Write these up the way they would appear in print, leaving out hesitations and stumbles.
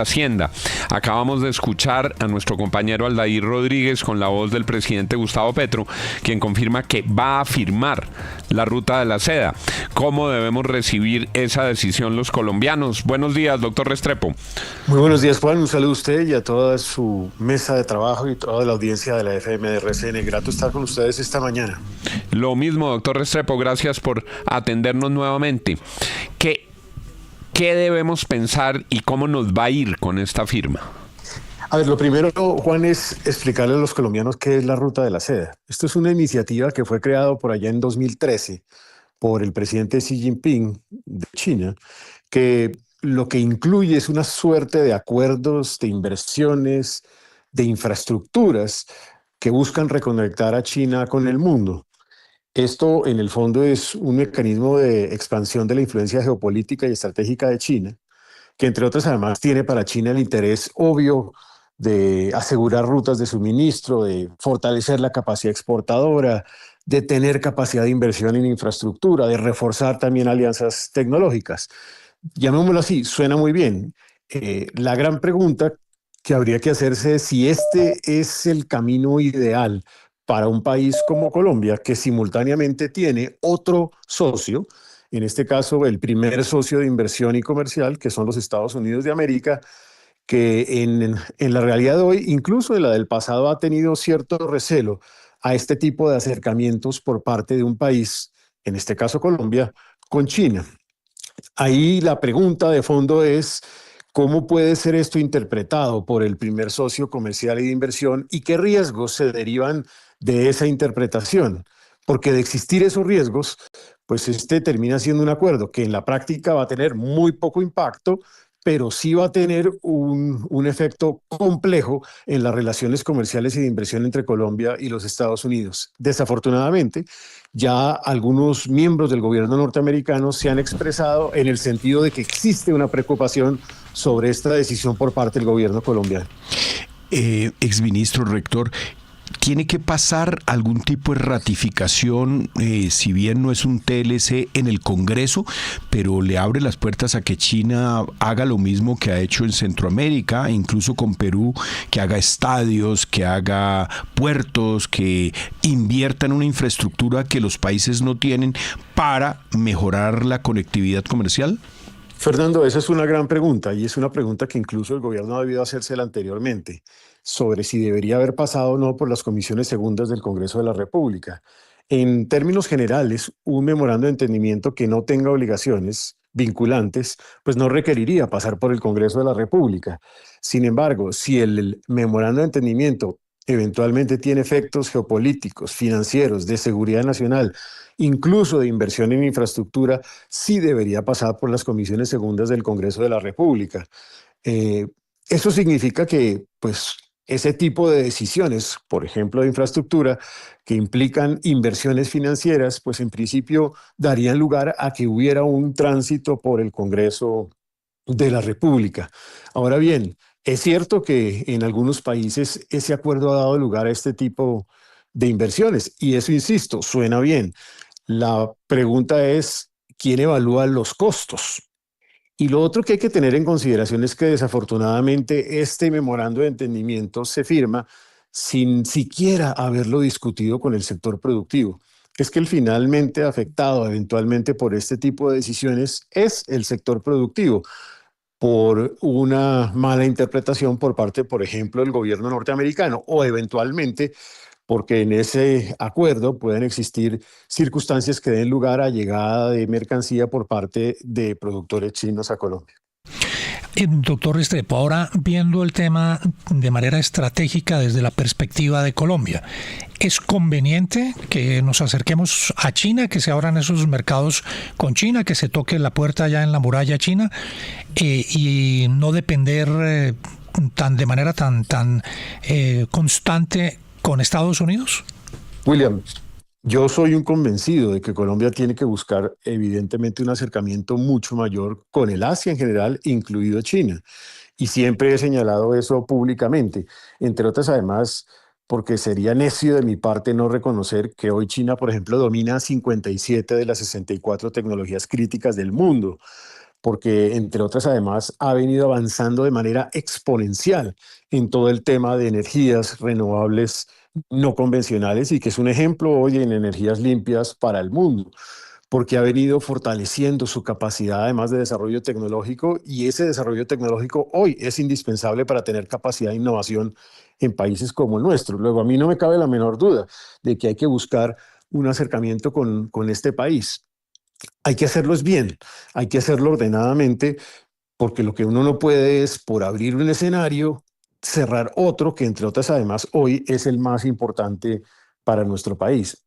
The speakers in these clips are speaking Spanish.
Hacienda. Acabamos de escuchar a nuestro compañero Aldair Rodríguez con la voz del presidente Gustavo Petro, quien confirma que va a firmar la ruta de la seda. ¿Cómo debemos recibir esa decisión los colombianos? Buenos días, doctor Restrepo. Muy buenos días, Juan. Un saludo a usted y a toda su mesa de trabajo y toda la audiencia de la FM de RCN. Grato estar con ustedes esta mañana. Lo mismo, doctor Restrepo. Gracias por atendernos nuevamente. ¿Qué debemos pensar y cómo nos va a ir con esta firma? A ver, lo primero, Juan, es explicarle a los colombianos qué es la Ruta de la Seda. Esto es una iniciativa que fue creada por allá en 2013 por el presidente Xi Jinping de China, que lo que incluye es una suerte de acuerdos de inversiones, de infraestructuras que buscan reconectar a China con el mundo. Esto, en el fondo, es un mecanismo de expansión de la influencia geopolítica y estratégica de China, que entre otras además tiene para China el interés obvio de asegurar rutas de suministro, de fortalecer la capacidad exportadora, de tener capacidad de inversión en infraestructura, de reforzar también alianzas tecnológicas. Llamémoslo así, suena muy bien. La gran pregunta que habría que hacerse es si este es el camino ideal para un país como Colombia, que simultáneamente tiene otro socio, en este caso el primer socio de inversión y comercial, que son los Estados Unidos de América, que en la realidad de hoy, incluso en la del pasado, ha tenido cierto recelo a este tipo de acercamientos por parte de un país, en este caso Colombia, con China. Ahí la pregunta de fondo es, ¿cómo puede ser esto interpretado por el primer socio comercial y de inversión y qué riesgos se derivan de esa interpretación? Porque de existir esos riesgos, pues este termina siendo un acuerdo que en la práctica va a tener muy poco impacto, pero sí va a tener un efecto complejo en las relaciones comerciales y de inversión entre Colombia y los Estados Unidos. Desafortunadamente, ya algunos miembros del gobierno norteamericano se han expresado en el sentido de que existe una preocupación sobre esta decisión por parte del gobierno colombiano. Exministro Rector, ¿tiene que pasar algún tipo de ratificación, si bien no es un TLC en el Congreso, pero le abre las puertas a que China haga lo mismo que ha hecho en Centroamérica, incluso con Perú, que haga estadios, que haga puertos, que invierta en una infraestructura que los países no tienen para mejorar la conectividad comercial? Fernando, esa es una gran pregunta y es una pregunta que incluso el gobierno ha debido hacérsela anteriormente sobre si debería haber pasado o no por las comisiones segundas del Congreso de la República. En términos generales, un memorando de entendimiento que no tenga obligaciones vinculantes, pues no requeriría pasar por el Congreso de la República. Sin embargo, si el memorando de entendimiento eventualmente tiene efectos geopolíticos, financieros, de seguridad nacional, incluso de inversión en infraestructura, sí debería pasar por las comisiones segundas del Congreso de la República. Eh, Eso significa que, pues, ese tipo de decisiones, por ejemplo, de infraestructura, que implican inversiones financieras, pues en principio darían lugar a que hubiera un tránsito por el Congreso de la República. Ahora bien, es cierto que en algunos países ese acuerdo ha dado lugar a este tipo de inversiones y eso, insisto, suena bien. La pregunta es, ¿quién evalúa los costos? Y lo otro que hay que tener en consideración es que desafortunadamente este memorando de entendimiento se firma sin siquiera haberlo discutido con el sector productivo. Es que el finalmente afectado eventualmente por este tipo de decisiones es el sector productivo por una mala interpretación por parte, por ejemplo, del gobierno norteamericano o eventualmente porque en ese acuerdo pueden existir circunstancias que den lugar a llegada de mercancía por parte de productores chinos a Colombia. Doctor Restrepo, ahora viendo el tema de manera estratégica desde la perspectiva de Colombia, ¿es conveniente que nos acerquemos a China, que se abran esos mercados con China, que se toque la puerta ya en la muralla china y no depender de manera tan constante con Estados Unidos? William, yo soy un convencido de que Colombia tiene que buscar evidentemente un acercamiento mucho mayor con el Asia en general, incluido China. Y siempre he señalado eso públicamente, entre otras además porque sería necio de mi parte no reconocer que hoy China, por ejemplo, domina 57 de las 64 tecnologías críticas del mundo. porque entre otras además ha venido avanzando de manera exponencial en todo el tema de energías renovables no convencionales y que es un ejemplo hoy en energías limpias para el mundo, porque ha venido fortaleciendo su capacidad además de desarrollo tecnológico, y ese desarrollo tecnológico hoy es indispensable para tener capacidad de innovación en países como el nuestro. Luego, a mí no me cabe la menor duda de que hay que buscar un acercamiento con este país. Hay que hacerlo bien, hay que hacerlo ordenadamente, porque lo que uno no puede es, por abrir un escenario, cerrar otro que, entre otras, además, hoy es el más importante para nuestro país.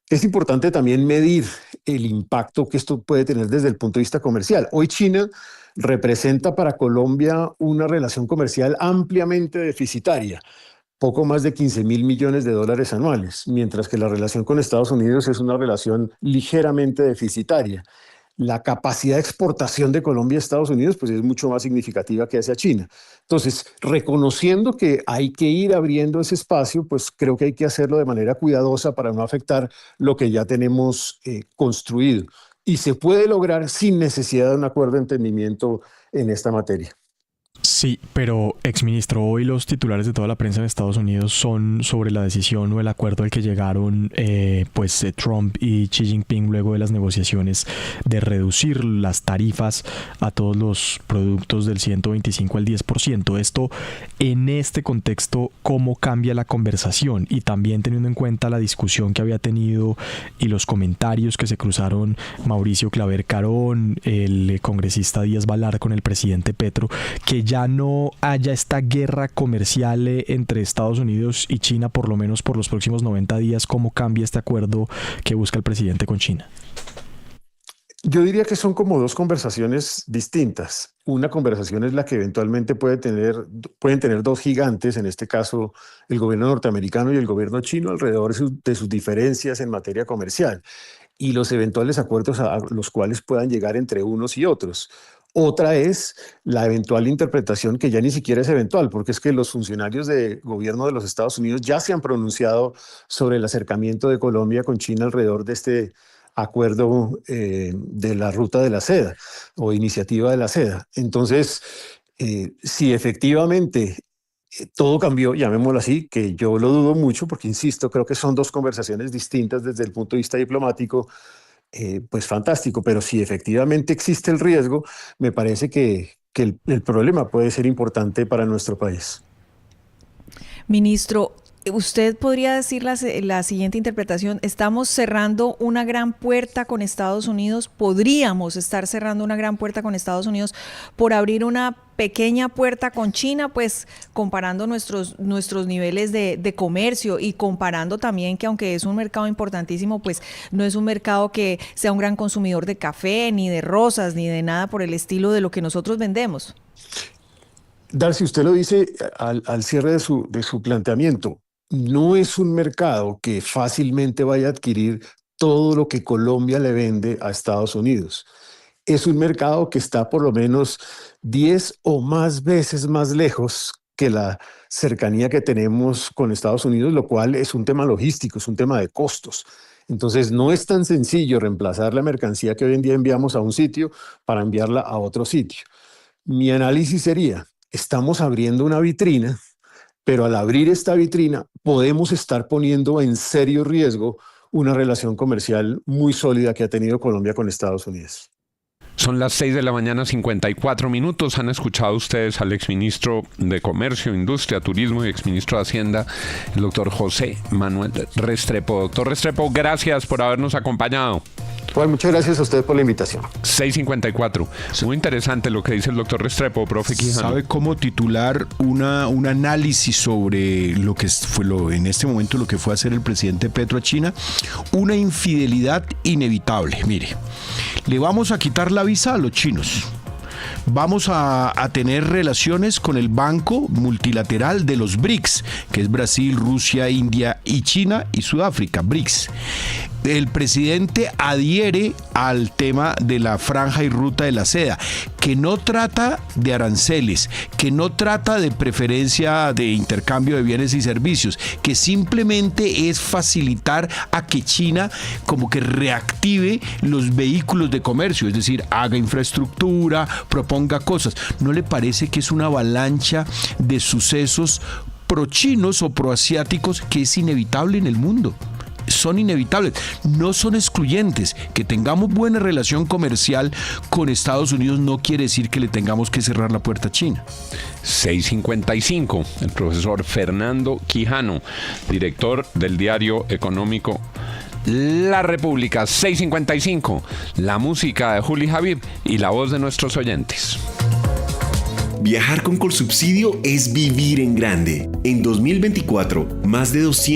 Es importante también medir el impacto que esto puede tener desde el punto de vista comercial. Hoy China representa para Colombia una relación comercial ampliamente deficitaria, poco más de 15.000 millones de dólares anuales, mientras que la relación con Estados Unidos es una relación ligeramente deficitaria. La capacidad de exportación de Colombia a Estados Unidos pues es mucho más significativa que hacia China. Entonces, reconociendo que hay que ir abriendo ese espacio, pues creo que hay que hacerlo de manera cuidadosa para no afectar lo que ya tenemos construido. Y se puede lograr sin necesidad de un acuerdo de entendimiento en esta materia. Sí, pero exministro, hoy los titulares de toda la prensa en Estados Unidos son sobre la decisión o el acuerdo al que llegaron Trump y Xi Jinping luego de las negociaciones de reducir las tarifas a todos los productos del 125 al 10%. Esto, en este contexto, ¿cómo cambia la conversación? Y también teniendo en cuenta la discusión que había tenido y los comentarios que se cruzaron Mauricio Claver Carón, el congresista Díaz Balart con el presidente Petro, que ya no haya esta guerra comercial entre Estados Unidos y China, por lo menos por los próximos 90 días, ¿cómo cambia este acuerdo que busca el presidente con China? Yo diría que son como dos conversaciones distintas. Una conversación es la que eventualmente pueden tener dos gigantes, en este caso el gobierno norteamericano y el gobierno chino, alrededor de sus diferencias en materia comercial y los eventuales acuerdos a los cuales puedan llegar entre unos y otros. Otra es la eventual interpretación, que ya ni siquiera es eventual, porque es que los funcionarios de gobierno de los Estados Unidos ya se han pronunciado sobre el acercamiento de Colombia con China alrededor de este acuerdo de la ruta de la seda o iniciativa de la seda. Entonces, si efectivamente todo cambió, llamémoslo así, que yo lo dudo mucho, porque insisto, creo que son dos conversaciones distintas desde el punto de vista diplomático, pues fantástico, pero si efectivamente existe el riesgo, me parece que el problema puede ser importante para nuestro país. Ministro, ¿usted podría decir la siguiente interpretación? ¿Estamos cerrando una gran puerta con Estados Unidos? ¿Podríamos estar cerrando una gran puerta con Estados Unidos por abrir una pequeña puerta con China? Pues comparando nuestros niveles de comercio y comparando también que aunque es un mercado importantísimo, pues no es un mercado que sea un gran consumidor de café, ni de rosas, ni de nada por el estilo de lo que nosotros vendemos. Darcy, usted lo dice al cierre de su planteamiento. No es un mercado que fácilmente vaya a adquirir todo lo que Colombia le vende a Estados Unidos. Es un mercado que está por lo menos 10 o más veces más lejos que la cercanía que tenemos con Estados Unidos, lo cual es un tema logístico, es un tema de costos. Entonces, no es tan sencillo reemplazar la mercancía que hoy en día enviamos a un sitio para enviarla a otro sitio. Mi análisis sería, estamos abriendo una vitrina, pero al abrir esta vitrina podemos estar poniendo en serio riesgo una relación comercial muy sólida que ha tenido Colombia con Estados Unidos. Son las 6 de la mañana, 54 minutos. Han escuchado ustedes al exministro de Comercio, Industria, Turismo y exministro de Hacienda, el doctor José Manuel Restrepo. Doctor Restrepo, gracias por habernos acompañado. Bueno, muchas gracias a usted por la invitación. 6:54. Muy interesante lo que dice el doctor Restrepo, profe Quijano. ¿Sabe cómo titular un análisis sobre lo que fue en este momento lo que fue hacer el presidente Petro a China? Una infidelidad inevitable. Mire, le vamos a quitar la visa a los chinos. Vamos a tener relaciones con el Banco Multilateral de los BRICS, que es Brasil, Rusia, India y China y Sudáfrica, BRICS. el presidente adhiere al tema de la franja y ruta de la seda, que no trata de aranceles, que no trata de preferencia de intercambio de bienes y servicios, que simplemente es facilitar a que China como que reactive los vehículos de comercio, es decir, haga infraestructura, proponga cosas. ¿No le parece que es una avalancha de sucesos pro-chinos o pro-asiáticos que es inevitable en el mundo? Son inevitables, no son excluyentes. Que tengamos buena relación comercial con Estados Unidos no quiere decir que le tengamos que cerrar la puerta a China. 6:55, el profesor Fernando Quijano, director del diario económico La República. 6:55, la música de Juli Habib y la voz de nuestros oyentes. Viajar con Colsubsidio es vivir en grande. En 2024, más de 200